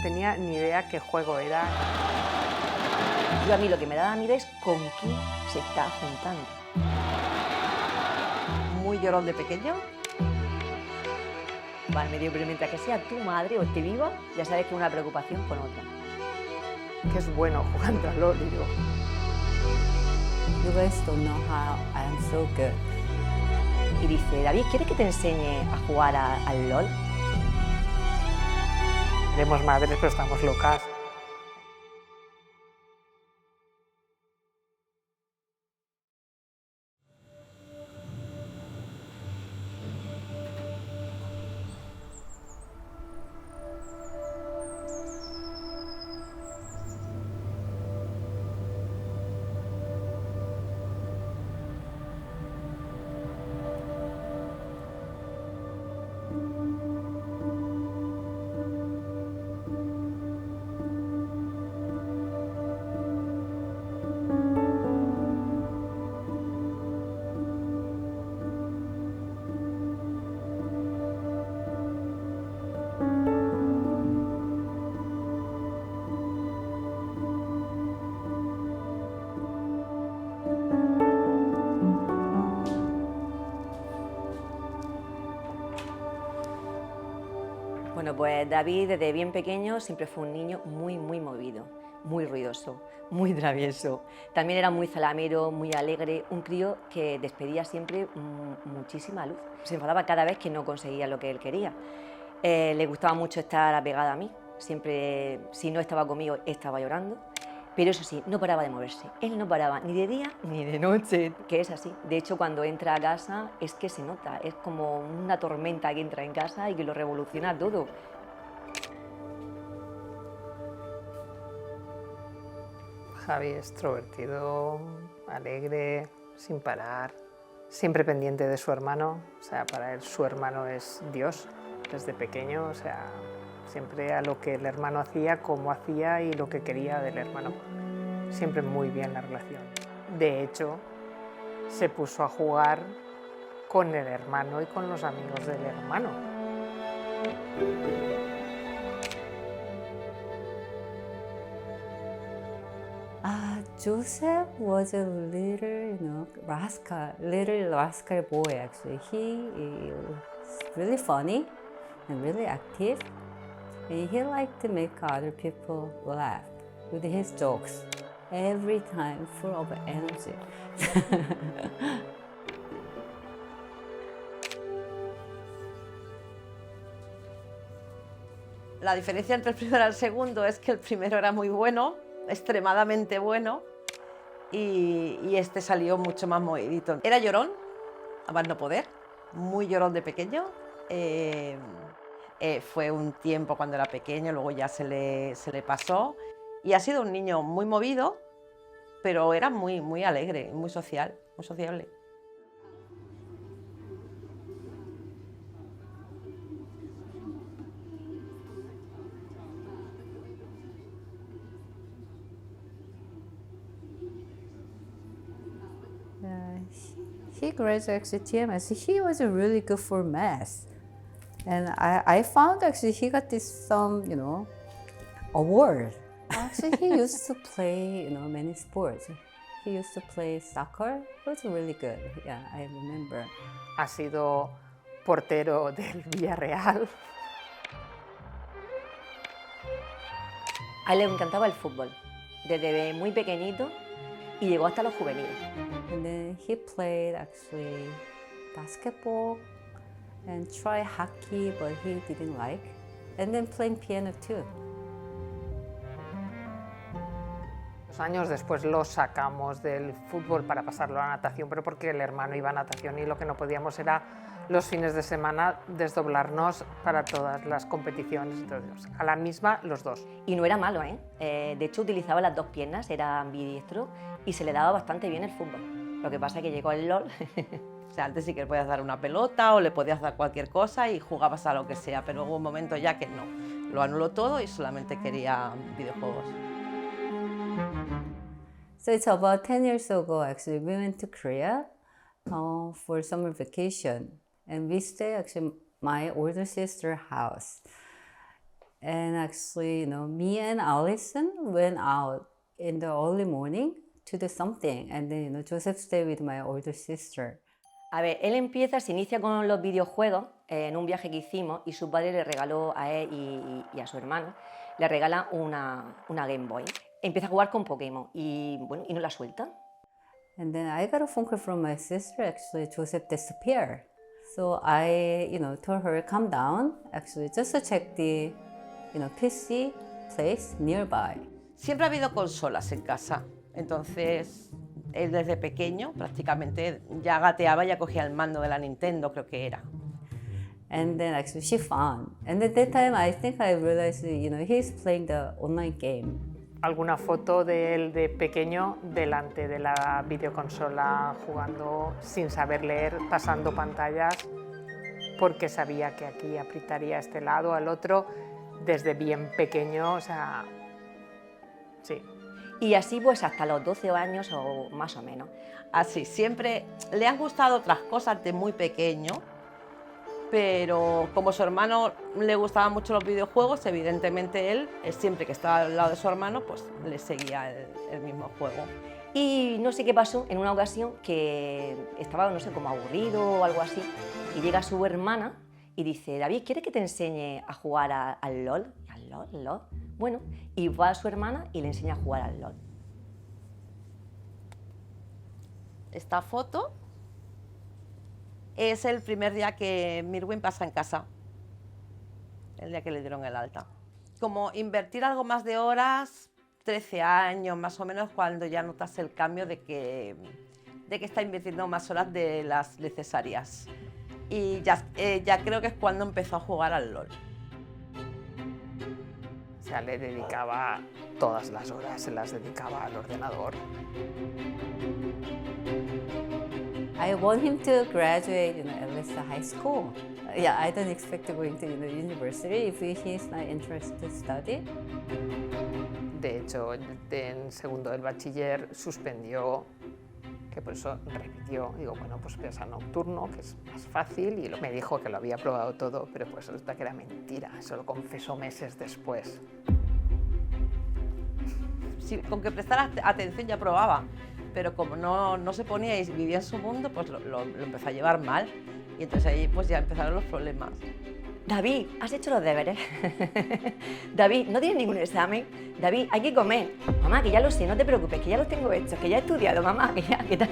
tenía ni idea qué juego era. Yo a mí lo que me daba miedo es con quién se está juntando. Muy llorón de pequeño. Vale, me dio, pero mientras que sea tu madre o esté viva, ya sabes que es una preocupación con otra. Que es bueno jugando al LOL, digo. You guys don't know how I am so good. Y dice, David, ¿quieres que te enseñe a jugar al LOL? Seremos madres, pero estamos locas. Bueno, pues David desde bien pequeño siempre fue un niño muy movido, muy ruidoso, muy travieso. También era muy zalamero, muy alegre, un crío que despedía siempre muchísima luz. Se enfadaba cada vez que no conseguía lo que él quería. Le gustaba mucho estar apegado a mí, siempre si no estaba conmigo estaba llorando. Pero eso sí, no paraba de moverse. Él no paraba ni de día ni de noche, que es así. De hecho, cuando entra a casa es que se nota, es como una tormenta que entra en casa y que lo revoluciona todo. Javi es extrovertido, alegre, sin parar, siempre pendiente de su hermano. O sea, para él su hermano es Dios desde pequeño. O sea, siempre a lo que el hermano hacía, cómo hacía y lo que quería del hermano. Siempre muy bien la relación. De hecho, se puso a jugar con el hermano y con los amigos del hermano. Joseph was a little rascal boy actually. He was really funny and really active. And he liked to make other people laugh with his jokes. Every time, full of energy. La diferencia entre el primero y el segundo es que el primero era muy bueno, extremadamente bueno, y este salió mucho más movidito. Era llorón, a más no poder, muy llorón de pequeño. Fue un tiempo cuando era pequeño, luego ya se le pasó, y ha sido un niño muy movido, pero era muy alegre, muy social, muy sociable. He graduated TMS. He was really good for math. And I found actually he got some, award. Actually, he used to play, many sports. He used to play soccer. It was really good. Yeah, I remember. Ha sido portero del Villarreal. A él le encantaba el fútbol, desde muy pequeñito y llegó hasta los juveniles. And then he played actually basketball and tried hockey, but he didn't like. And then playing piano too. Años después lo sacamos del fútbol para pasarlo a natación, pero porque el hermano iba a natación y lo que no podíamos era los fines de semana desdoblarnos para todas las competiciones. Entonces, a la misma los dos. Y no era malo, ¿eh? De hecho utilizaba las dos piernas, era ambidiestro y se le daba bastante bien el fútbol. Lo que pasa es que llegó el LOL. O sea, antes sí que le podías dar una pelota o le podías dar cualquier cosa y jugabas a lo que sea, pero hubo un momento ya que no. Lo anuló todo y solamente quería videojuegos. So it's about 10 years ago, actually, we went to Korea for summer vacation. And we stayed actually my older sister's house. And actually, me and Allison went out in the early morning to do something. And then, Joseph stayed with my older sister. A ver, se inicia con los videojuegos en un viaje que hicimos y su padre le regaló a él y a su hermano, le regala una Game Boy. Empieza a jugar con Pokémon y no la suelta. And then I got a phone call from my sister. Actually, Joseph disappeared. So I, told her, calm down, actually, just to check the, PC place nearby. Siempre ha habido consolas en casa, entonces él desde pequeño prácticamente ya gateaba, ya cogía el mando de la Nintendo, creo que era. And then actually she found. And at that time I think I realized, he's playing the online game. Alguna foto de él de pequeño delante de la videoconsola jugando sin saber leer, pasando pantallas, porque sabía que aquí apretaría este lado, al otro, desde bien pequeño, o sea, sí. Y así pues hasta los 12 años o más o menos. Así, siempre le han gustado otras cosas de muy pequeño, pero como su hermano le gustaban mucho los videojuegos, evidentemente él siempre que estaba al lado de su hermano, pues le seguía el mismo juego. Y no sé qué pasó en una ocasión que estaba, no sé, como aburrido o algo así, y llega su hermana y dice, David, ¿quieres que te enseñe a jugar al LOL? ¿Al LOL? Bueno, y va a su hermana y le enseña a jugar al LOL. Esta foto es el primer día que Mirwin pasa en casa, el día que le dieron el alta. Como invertir algo más de horas, 13 años más o menos, cuando ya notas el cambio de que está invirtiendo más horas de las necesarias. Y ya creo que es cuando empezó a jugar al LOL. O sea, le dedicaba todas las horas, se las dedicaba al ordenador. I want him to graduate, at least high school. Yeah, I don't expect to go into university if he's not interested to study. De hecho, en segundo del bachiller suspendió, que por eso repitió. Digo, bueno, pues piensa nocturno, que es más fácil, y me dijo que lo había probado todo, pero pues resulta que era mentira, eso lo confesó meses después. Sí, con que prestara atención ya probaba, pero como no se ponía y vivía en su mundo, pues lo empezó a llevar mal, y entonces ahí pues ya empezaron los problemas. David, ¿has hecho los deberes? David, ¿no tienes ningún examen? David, hay que comer. Mamá, que ya lo sé, no te preocupes, que ya los tengo hechos, que ya he estudiado, mamá, que ya, ¿qué tal?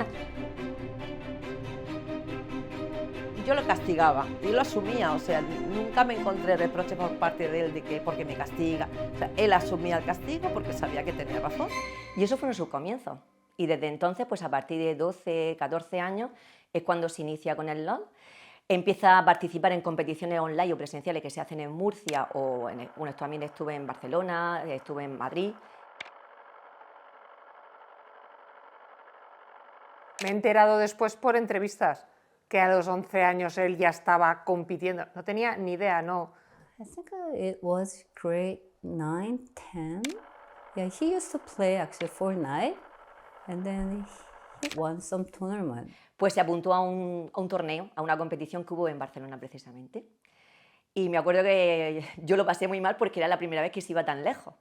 Y yo lo castigaba, y lo asumía, o sea, nunca me encontré reproches por parte de él de que porque me castiga. O sea, él asumía el castigo porque sabía que tenía razón. Y eso fueron sus comienzos. Y desde entonces, pues a partir de 12, 14 años, es cuando se inicia con el LOL. Empieza a participar en competiciones online o presenciales que se hacen en Murcia o bueno, también estuve en Barcelona, estuve en Madrid. Me he enterado después por entrevistas que a los 11 años él ya estaba compitiendo. No tenía ni idea, no. I think it was grade 9, 10. Yeah, he used to play actually Fortnite, and then he won some tournament. Pues se apuntó a un torneo, a una competición que hubo en Barcelona precisamente. Y me acuerdo que yo lo pasé muy mal porque era la primera vez que se iba tan lejos.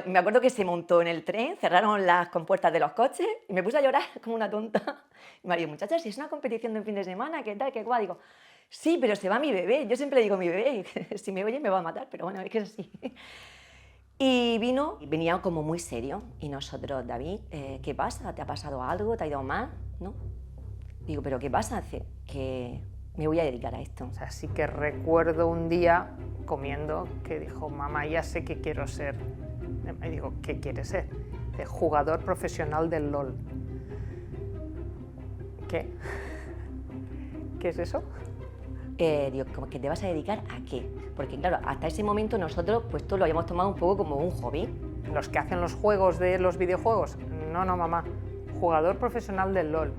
Me acuerdo que se montó en el tren, cerraron las compuertas de los coches y me puse a llorar como una tonta. Y me dijo, muchachas, si es una competición de un fin de semana, ¿qué tal, qué guay? Digo, sí, pero se va mi bebé. Yo siempre le digo mi bebé, si me oye me va a matar, pero bueno, es que es así. Y venía como muy serio. Y nosotros, David, ¿qué pasa? ¿Te ha pasado algo? ¿Te ha ido mal? ¿No? Digo, ¿pero qué pasa? Dice, que me voy a dedicar a esto. O sea, sí que recuerdo un día comiendo que dijo, mamá, ya sé que quiero ser. Y digo, ¿qué quieres ser? Dice, jugador profesional del LOL. ¿Qué? ¿Qué es eso? Digo, ¿cómo que te vas a dedicar a qué? Porque claro, hasta ese momento nosotros pues todo lo habíamos tomado un poco como un hobby. ¿Los que hacen los juegos de los videojuegos? No, mamá. Jugador profesional del LOL.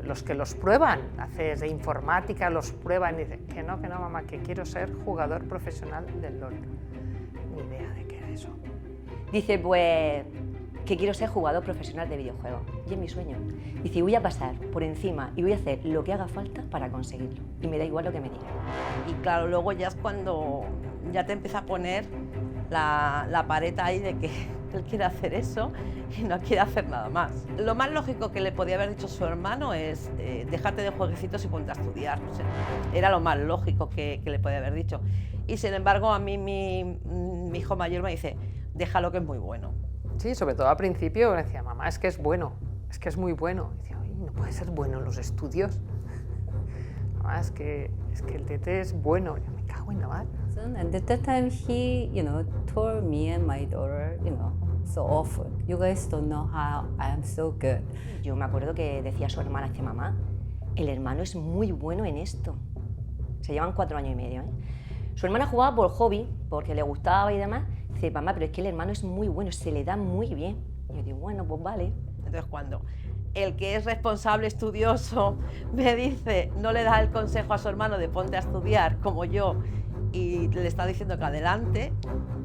Los que los prueban, haces de informática, los prueban y dicen que no, mamá, que quiero ser jugador profesional del LOL. Ni idea de qué era eso. Dice, pues, que quiero ser jugador profesional de videojuegos. Y es mi sueño. Dice, voy a pasar por encima y voy a hacer lo que haga falta para conseguirlo. Y me da igual lo que me digan. Y claro, luego ya es cuando ya te empieza a poner la pared ahí de que él quiere hacer eso y no quiere hacer nada más. Lo más lógico que le podía haber dicho su hermano es déjate de jueguecitos y ponte a estudiar. O sea, era lo más lógico que le podía haber dicho. Y sin embargo, a mí mi hijo mayor me dice, déjalo que es muy bueno. Sí, sobre todo al principio me decía, mamá, es que es bueno, es que es muy bueno. Y decía, no puede ser bueno en los estudios. Mamá, es que el tete es bueno. Yo me cago en la mar. And at that time, he, told me and my daughter, so often, you guys don't know how I am so good. Yo me acuerdo que decía su hermana, dice, mamá, el hermano es muy bueno en esto. Se llevan 4 años y medio, ¿eh? Su hermana jugaba por hobby, porque le gustaba y demás. Dice, mamá, pero es que el hermano es muy bueno, se le da muy bien. Y yo digo, bueno, pues vale. Entonces, cuando el que es responsable, estudioso, me dice, no le da el consejo a su hermano de ponte a estudiar como yo, y le está diciendo que adelante,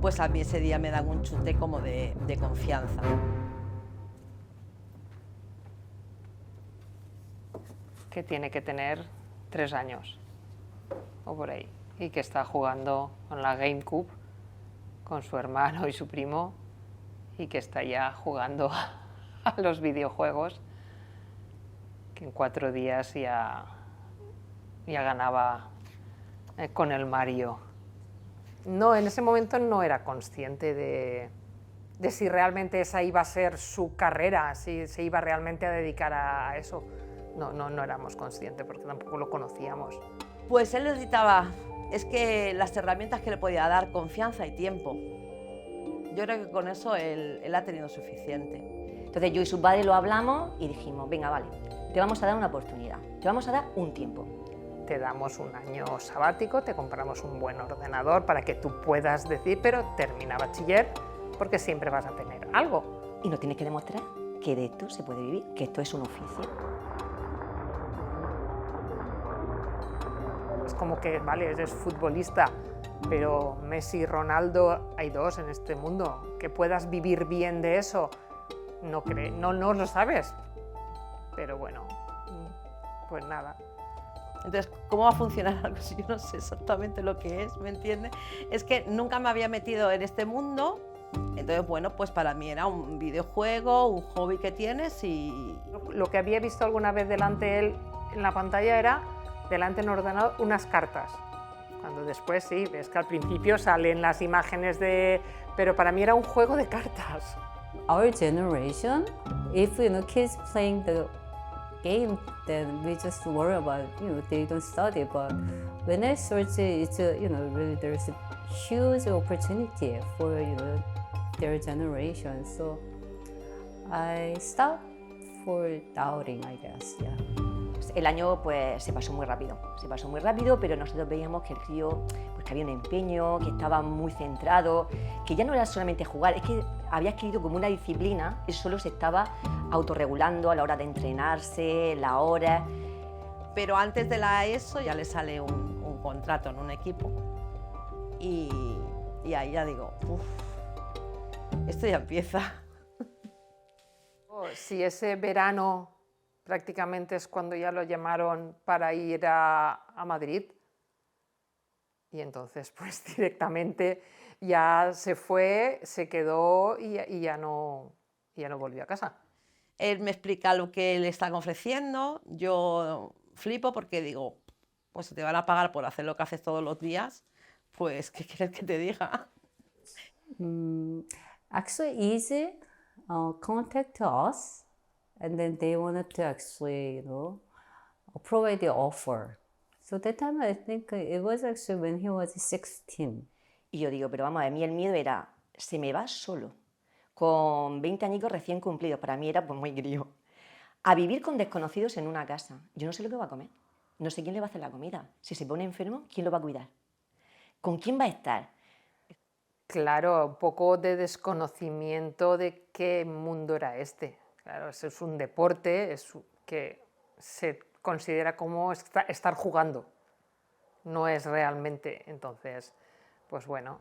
pues a mí ese día me dan un chute como de confianza. Que tiene que tener 3 años o por ahí, y que está jugando con la GameCube con su hermano y su primo, y que está ya jugando a los videojuegos, que en 4 días ya ganaba con el Mario. No, en ese momento no era consciente de si realmente esa iba a ser su carrera, si se iba realmente a dedicar a eso. No éramos conscientes porque tampoco lo conocíamos. Pues él necesitaba, es que las herramientas que le podía dar, confianza y tiempo. Yo creo que con eso él ha tenido suficiente. Entonces yo y su padre lo hablamos y dijimos, venga, vale, te vamos a dar una oportunidad, te vamos a dar un tiempo. Te damos un año sabático, te compramos un buen ordenador para que tú puedas decir, pero termina bachiller porque siempre vas a tener algo. Y nos tienes que demostrar que de esto se puede vivir, que esto es un oficio. Es como que, vale, eres futbolista, pero Messi y Ronaldo, hay 2 en este mundo. Que puedas vivir bien de eso, no lo sabes. Pero bueno, pues nada. Entonces, ¿cómo va a funcionar algo si yo no sé exactamente lo que es? ¿Me entiendes? Es que nunca me había metido en este mundo. Entonces, bueno, pues para mí era un videojuego, un hobby que tienes y... Lo que había visto alguna vez delante de él en la pantalla era, delante en el ordenador, unas cartas. Cuando después sí, ves que al principio salen las imágenes de... Pero para mí era un juego de cartas. Our generation, if kids playing the game, then we just worry about they don't study. But when I search it, it's really there's a huge opportunity for their generation. So I stopped for doubting, I guess. Yeah. El año pues se pasó muy rápido, pero nosotros veíamos que el crío pues, que había un empeño, que estaba muy centrado, que ya no era solamente jugar, es que había adquirido como una disciplina, él solo se estaba autorregulando a la hora de entrenarse, la hora. Pero antes de la ESO ya le sale un contrato en un equipo y ahí ya digo, uff, esto ya empieza. Si ese verano prácticamente es cuando ya lo llamaron para ir a Madrid, y entonces pues directamente ya se fue, se quedó y ya no volvió a casa. Él me explica lo que le están ofreciendo, yo flipo porque digo, pues si te van a pagar por hacer lo que haces todos los días, pues ¿qué quieres que te diga? Actually, Easy contacted us, and then they wanted to actually, provide the offer. So that time I think it was actually when he was 16. Y yo digo, pero vamos, a mí el miedo era, se me va solo, con 20 añicos recién cumplidos, para mí era pues muy crío, a vivir con desconocidos en una casa. Yo no sé lo que va a comer, no sé quién le va a hacer la comida. Si se pone enfermo, ¿quién lo va a cuidar? ¿Con quién va a estar? Claro, un poco de desconocimiento de qué mundo era este. Claro, eso es un deporte que se considera como estar jugando, no es realmente, entonces, pues bueno.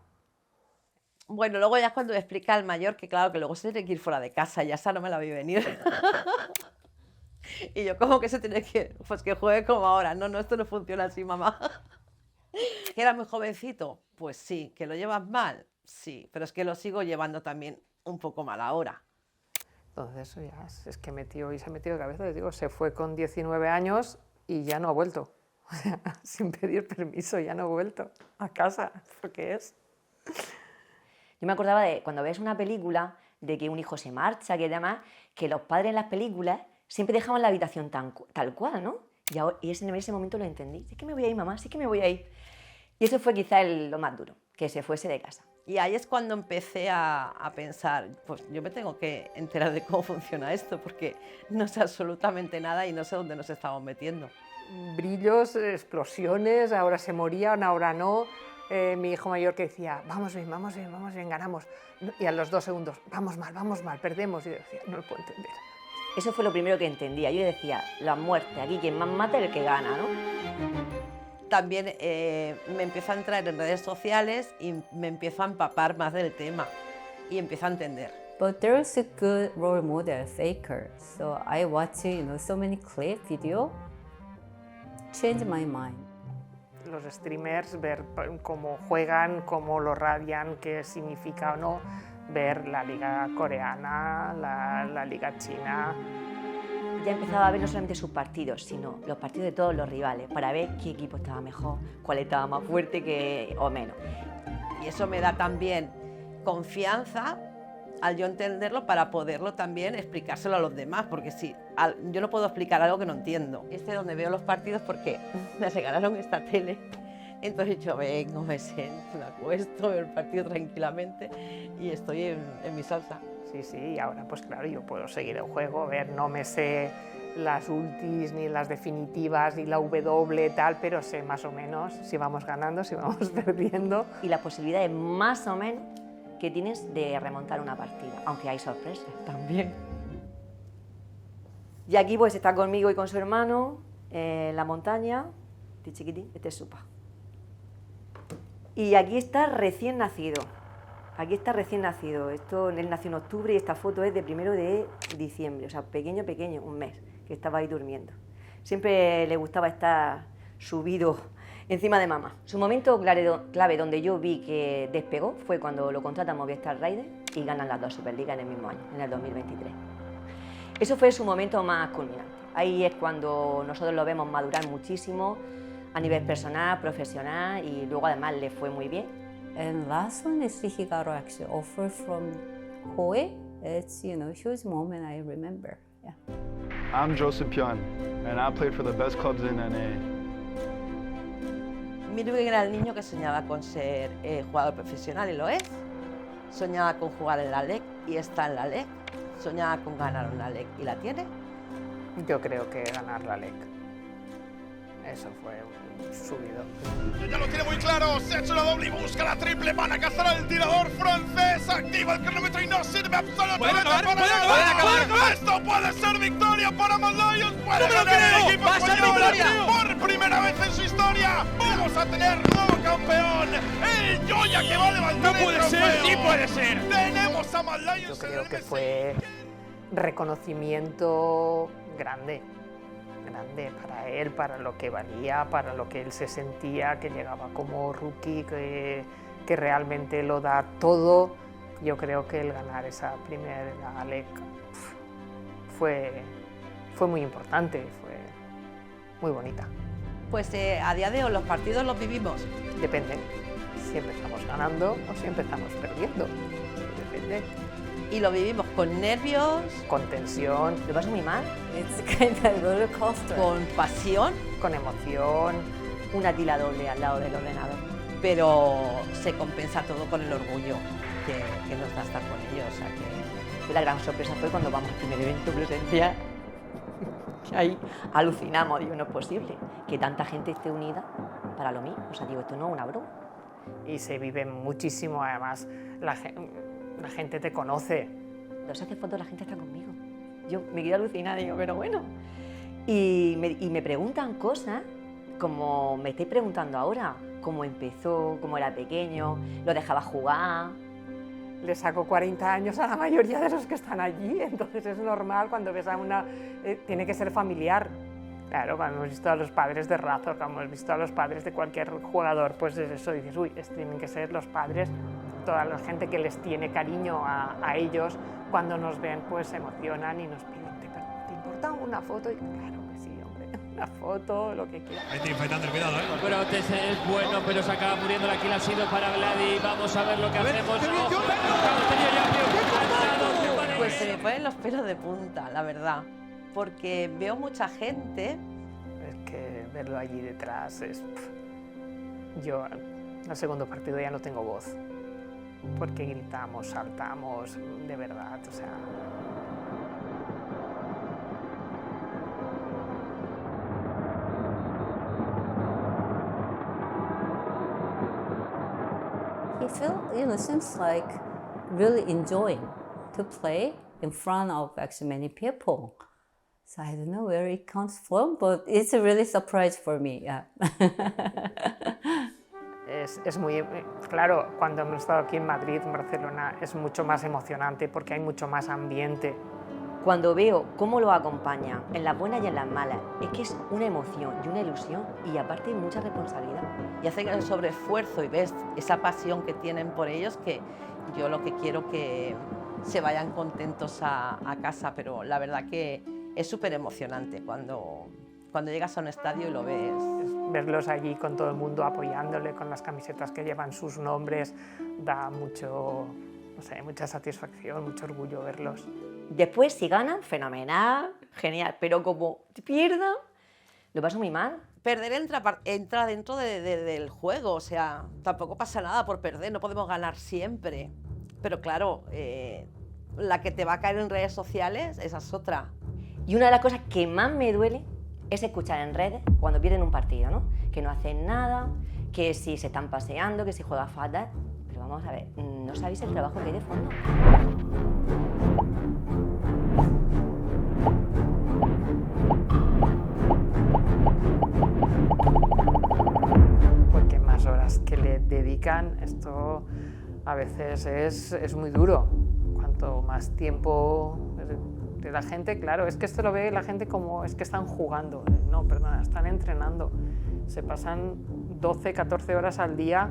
Bueno, luego ya cuando me explica el mayor que claro, que luego se tiene que ir fuera de casa, ya esa no me la vi venir. Y yo, ¿cómo que se tiene que ir? Pues que juegue como ahora. No, esto no funciona así, mamá. ¿Que era muy jovencito? Pues sí. ¿Que lo llevas mal? Sí, pero es que lo sigo llevando también un poco mal ahora. Entonces eso ya es que se ha metido de cabeza, les digo, se fue con 19 años y ya no ha vuelto. O sea, sin pedir permiso, ya no ha vuelto a casa, porque es. Yo me acordaba de cuando ves una película, de que un hijo se marcha, que demás, que los padres en las películas siempre dejaban la habitación tal cual, ¿no? Y en ese momento lo entendí. Sí que me voy a ir, mamá, sí que me voy a ir. Y eso fue quizá lo más duro, que se fuese de casa. Y ahí es cuando empecé a pensar, pues yo me tengo que enterar de cómo funciona esto, porque no sé absolutamente nada y no sé dónde nos estamos metiendo. Brillos, explosiones, ahora se morían, ahora no. Mi hijo mayor que decía, vamos bien, ganamos. Y a los 2 segundos, vamos mal, perdemos. Y yo decía, no lo puedo entender. Eso fue lo primero que entendía. Yo decía, la muerte, aquí quien más mata es el que gana, ¿no? También me empiezo a entrar en redes sociales y me empiezo a empapar más del tema y empiezo a entender. But there's a good role model, Faker. So I watch, so many clip video, change my mind. Los streamers, ver cómo juegan, cómo lo radian, qué significa o no, ver la liga coreana, la liga china. Ya empezaba a ver no solamente sus partidos, sino los partidos de todos los rivales, para ver qué equipo estaba mejor, cuál estaba más fuerte o menos. Y eso me da también confianza al yo entenderlo para poderlo también explicárselo a los demás, porque si yo no puedo explicar algo que no entiendo. Este es donde veo los partidos porque me regalaron esta tele, entonces yo vengo, me siento, me acuesto, veo el partido tranquilamente y estoy en mi salsa. Sí, y ahora pues claro, yo puedo seguir el juego, no me sé las ultis, ni las definitivas, ni la W tal, pero sé más o menos si vamos ganando, si vamos perdiendo. Y las posibilidades más o menos que tienes de remontar una partida, aunque hay sorpresas también. Y aquí pues está conmigo y con su hermano en la montaña, este chiquitín, este es su pa. Y aquí está recién nacido. Aquí está recién nacido. Él nació en octubre y esta foto es de 1 de diciembre, o sea, pequeño, un mes, que estaba ahí durmiendo. Siempre le gustaba estar subido encima de mamá. Su momento clave donde yo vi que despegó fue cuando lo contrata Movistar Riders y ganan las 2 Superligas en el mismo año, en el 2023. Eso fue su momento más culminante. Ahí es cuando nosotros lo vemos madurar muchísimo a nivel personal, profesional y luego además le fue muy bien. And last one is he got actually offer from Hoei. It's huge moment I remember. Yeah. I'm Joseph Pion, and I played for the best clubs in NA. Mirwin era el niño que soñaba con ser jugador profesional y lo es. Soñaba con jugar en la LEC y está en la LEC. Soñaba con ganar una LEC y la tiene. Yo creo que ganar la LEC. Eso fue un subido. Ya lo tiene muy claro, se ha hecho la doble y busca la triple, van a cazar al tirador francés, activa el cronómetro y no sirve absolutamente para nada. Esto puede ser victoria para Mad Lions, puede ganar el equipo español por primera vez en su historia. Vamos a tener nuevo campeón, el Joya que va a levantar el trofeo. No puede ser, sí puede ser. Tenemos a Mad Lions. Yo creo que fue reconocimiento grande para él, para lo que valía, para lo que él se sentía, que llegaba como rookie, que realmente lo da todo. Yo creo que el ganar esa primera LEC fue muy importante, fue muy bonita. Pues a día de hoy los partidos los vivimos. Depende, si empezamos ganando o si empezamos perdiendo, depende. Y lo vivimos con nervios, con tensión, ¿Lo pasó muy mal? It's kind of roller coaster. con pasión, con emoción. Una tila doble al lado del ordenador. pero se compensa todo con el orgullo que nos da estar con ellos. O sea que... La gran sorpresa fue cuando vamos al primer evento presencial. Ahí alucinamos, digo, no es posible que tanta gente esté unida para lo mismo. O sea, digo, esto no es una broma. Y se vive muchísimo, además, la gente te conoce. Los hace fotos, la gente está conmigo. Yo me quedo alucinada, digo, pero bueno. Y me preguntan cosas como me estáis preguntando ahora, cómo empezó, cómo era pequeño, lo dejaba jugar. Le saco 40 años a la mayoría de los que están allí, entonces es normal cuando ves a una... tiene que ser familiar. Claro, cuando hemos visto a los padres de Razor, cuando hemos visto a los padres de cualquier jugador, pues es eso, dices, uy, tienen que ser los padres toda la gente que les tiene cariño a ellos, cuando nos ven, pues se emocionan y nos piden, ¿te importa una foto? Y claro que sí, hombre, una foto, lo que quieras. Ahí Faitander, cuidado, Pero es bueno, pero se acaba muriendo la kill, ha sido para Vladi. Vamos a ver lo que hacemos. Pues se me ponen los pelos de punta, la verdad, porque veo mucha gente. Es que verlo allí detrás es... Yo al segundo partido ya no tengo voz, porque gritamos, saltamos, de verdad, o sea... He felt, seems like really enjoying to play in front of actually many people. So I don't know where it comes from, but it's a really surprise for me. Yeah. Es muy... Claro, cuando hemos estado aquí en Madrid, en Barcelona, es mucho más emocionante porque hay mucho más ambiente. Cuando veo cómo lo acompaña, en las buenas y en las malas, es que es una emoción y una ilusión y aparte mucha responsabilidad. Y hacen el sobreesfuerzo y ves esa pasión que tienen por ellos, que yo lo que quiero que se vayan contentos a casa, pero la verdad que es súper emocionante cuando llegas a un estadio y lo ves. Verlos allí con todo el mundo apoyándole, con las camisetas que llevan sus nombres, da mucho, no sé, mucha satisfacción, mucho orgullo verlos. Después, si ganan, fenomenal, genial, pero como pierdan, lo paso muy mal. Perder entra dentro del juego, o sea, tampoco pasa nada por perder, no podemos ganar siempre. Pero claro, la que te va a caer en redes sociales, esa es otra. Y una de las cosas que más me duele es escuchar en redes cuando pierden un partido, ¿no? Que no hacen nada, que si se están paseando, que si juega fatal. Pero vamos a ver, ¿no sabéis el trabajo que hay de fondo? Porque más horas que le dedican, esto a veces es muy duro. Cuanto más tiempo de la gente, claro, es que esto lo ve la gente como es que están jugando. No, perdona, están entrenando. Se pasan 12, 14 horas al día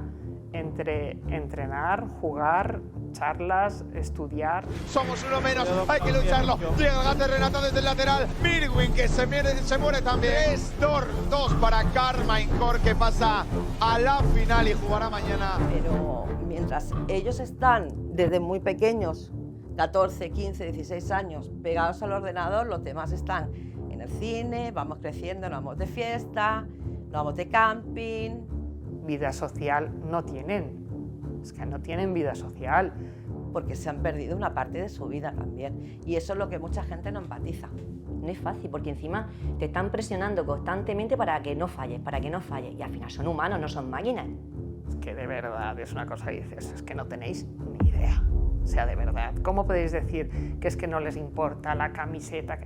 entre entrenar, jugar, charlas, estudiar. Somos uno menos, hay que lucharlo. Llega el gate Renata desde el lateral. Mirwin que se muere también. 3-2 para Carmine Corp, que pasa a la final y jugará mañana. Pero mientras ellos están desde muy pequeños, 14, 15, 16 años, pegados al ordenador, los demás están en el cine, vamos creciendo, nos vamos de fiesta, nos vamos de camping. Vida social no tienen, es que no tienen vida social. Porque se han perdido una parte de su vida también. Y eso es lo que mucha gente no empatiza. No es fácil, porque encima te están presionando constantemente para que no falles, para que no falles. Y al final son humanos, no son máquinas. Es que de verdad es una cosa que dices, es que no tenéis ni idea. O sea, de verdad, ¿cómo podéis decir que es que no les importa la camiseta?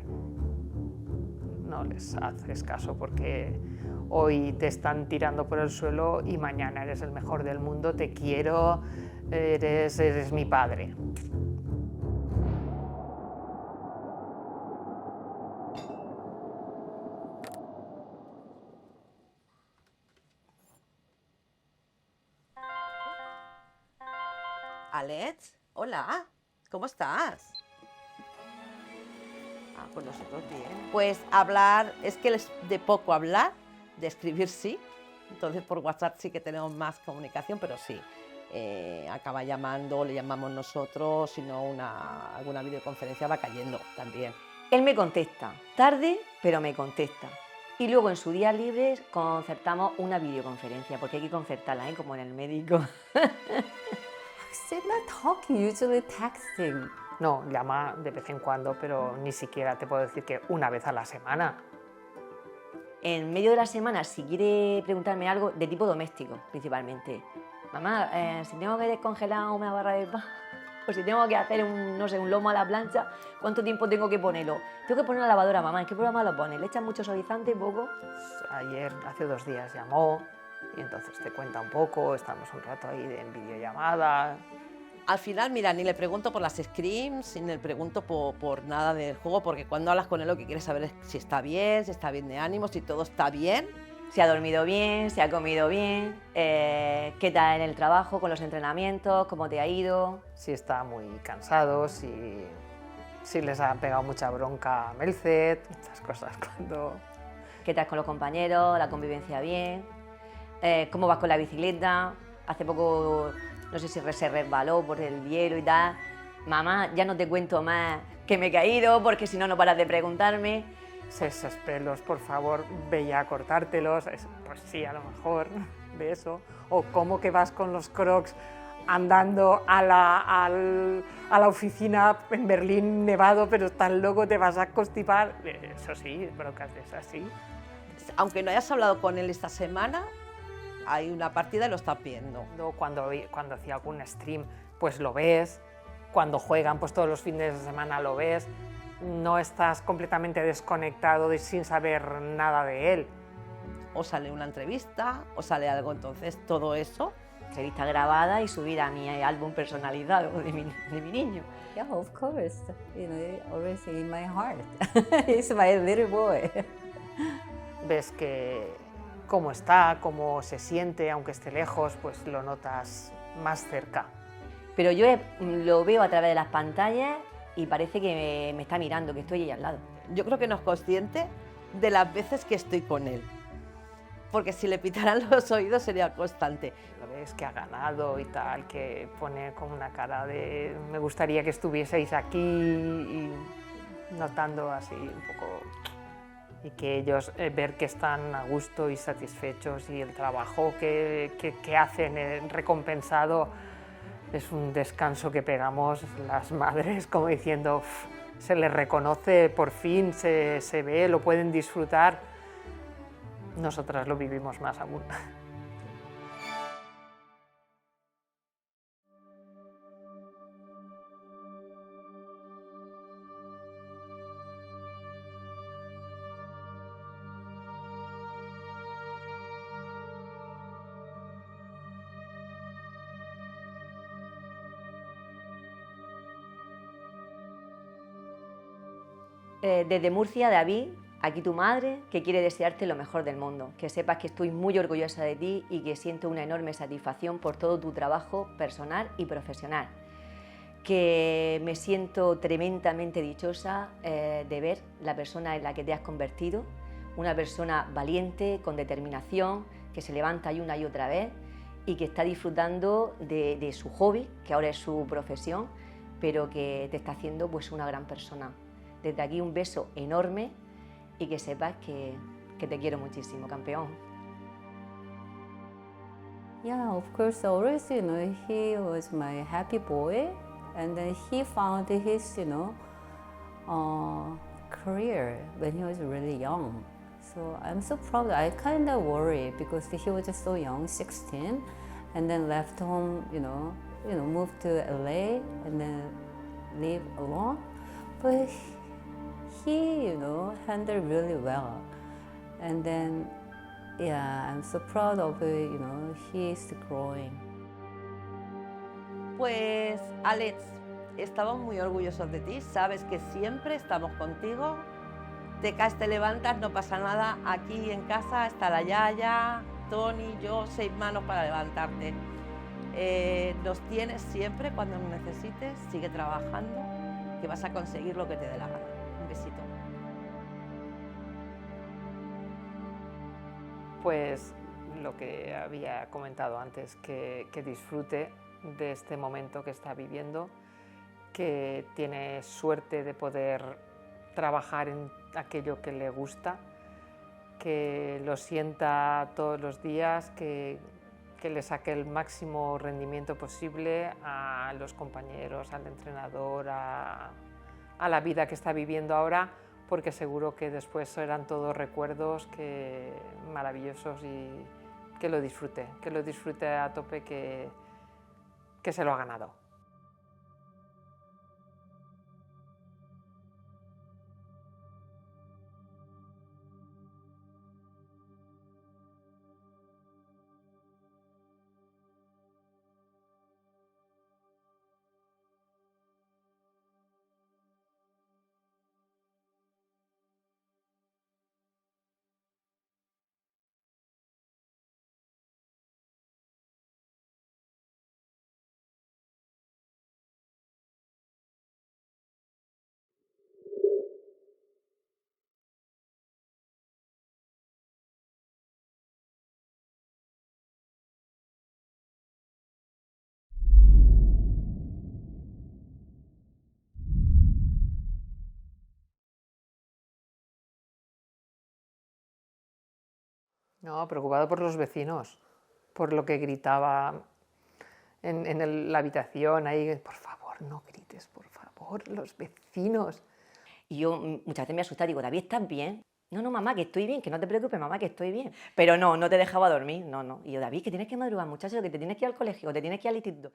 No les haces caso porque hoy te están tirando por el suelo y mañana eres el mejor del mundo, te quiero, eres mi padre. Alex, hola, ¿cómo estás? Ah, pues nosotros bien. Pues hablar, es que es de poco hablar, de escribir sí, entonces por WhatsApp sí que tenemos más comunicación, pero sí, acaba llamando, le llamamos nosotros, si no alguna videoconferencia va cayendo también. Él me contesta, tarde, pero me contesta. Y luego en su día libre concertamos una videoconferencia, porque hay que concertarla, ¿eh? Como en el médico. They're not talking, usually texting. No, llama de vez en cuando, pero ni siquiera te puedo decir que una vez a la semana. En medio de la semana, si quiere preguntarme algo de tipo doméstico, principalmente. Mamá, si tengo que descongelar una barra de pan, o si tengo que hacer un lomo a la plancha, ¿cuánto tiempo tengo que ponerlo? Tengo que poner la lavadora, mamá, ¿en qué programa lo pones? ¿Le echas mucho suavizante, poco? Ayer, hace 2 días, llamó y entonces te cuenta un poco, estamos un rato ahí en videollamada. Al final, mira, ni le pregunto por las scrims, ni le pregunto por nada del juego, porque cuando hablas con él lo que quieres saber es si está bien de ánimo, si todo está bien. si ha dormido bien, si ha comido bien, qué tal en el trabajo, con los entrenamientos, cómo te ha ido. Si está muy cansado, si les ha pegado mucha bronca a Melcet, estas cosas cuando... Qué tal con los compañeros, la convivencia bien, cómo vas con la bicicleta. Hace poco, no sé si se resbaló por el hielo y tal. Mamá, ya no te cuento más que me he caído, porque si no, no paras de preguntarme. Esos pelos, por favor, ve ya a cortártelos. Pues sí, a lo mejor, de eso. O cómo que vas con los Crocs andando a la oficina en Berlín nevado, pero tan loco te vas a constipar. Eso sí, broncas de esas, sí. Aunque no hayas hablado con él esta semana, hay una partida y lo estás viendo. Cuando hacía algún stream, pues lo ves. Cuando juegan, pues todos los fines de semana lo ves. No estás completamente desconectado y sin saber nada de él. O sale una entrevista, o sale algo, entonces todo eso. Entrevista grabada y subida a mi álbum personalizado de mi niño. Yeah, of course. You know, always in my heart. He's my little boy. Ves que cómo está, cómo se siente, aunque esté lejos, pues lo notas más cerca. Pero yo lo veo a través de las pantallas y parece que me está mirando, que estoy ahí al lado. Yo creo que no es consciente de las veces que estoy con él, porque si le pitaran los oídos sería constante. Lo ves que ha ganado y tal, que pone con una cara de me gustaría que estuvieseis aquí y notando así un poco, y que ellos ver que están a gusto y satisfechos y el trabajo que hacen recompensado. Es un descanso que pegamos las madres, como diciendo, se les reconoce, por fin se ve, lo pueden disfrutar. Nosotras lo vivimos más aún. Desde Murcia, David, aquí tu madre, que quiere desearte lo mejor del mundo, que sepas que estoy muy orgullosa de ti y que siento una enorme satisfacción por todo tu trabajo personal y profesional, que me siento tremendamente dichosa de ver la persona en la que te has convertido, una persona valiente, con determinación, que se levanta una y otra vez y que está disfrutando de su hobby, que ahora es su profesión, pero que te está haciendo pues una gran persona. Desde aquí un beso enorme y que sepas que te quiero muchísimo, campeón. Yeah, of course, always, you know, he was my happy boy, and then he found his, you know, career when he was really young. So I'm so proud. I kind of worry because he was just so young, 16, and then left home, moved to LA and then live alone. But he, handled really well. And then, yeah, I'm so proud of, he is growing. Pues, Alex, estamos muy orgullosos de ti, sabes que siempre estamos contigo. Te caes, te levantas, no pasa nada. Aquí en casa está la Yaya, Tony, yo, 6 manos para levantarte. Nos tienes siempre cuando nos necesites, sigue trabajando, que vas a conseguir lo que te dé la gana. Un besito. Pues lo que había comentado antes, que disfrute de este momento que está viviendo, que tiene suerte de poder trabajar en aquello que le gusta, que lo sienta todos los días, que le saque el máximo rendimiento posible a los compañeros, al entrenador, a la vida que está viviendo ahora, porque seguro que después serán todos recuerdos maravillosos, y que lo disfrute a tope, que se lo ha ganado. No, preocupado por los vecinos, por lo que gritaba en la habitación, ahí, por favor, no grites, por favor, los vecinos. Y yo muchas veces me asustaba, digo, David, ¿estás bien? No, no, mamá, que estoy bien, que no te preocupes, mamá, que estoy bien. Pero no te dejaba dormir, no. Y yo, David, que tienes que madrugar, muchacho, que te tienes que ir al colegio, que te tienes que ir al instituto.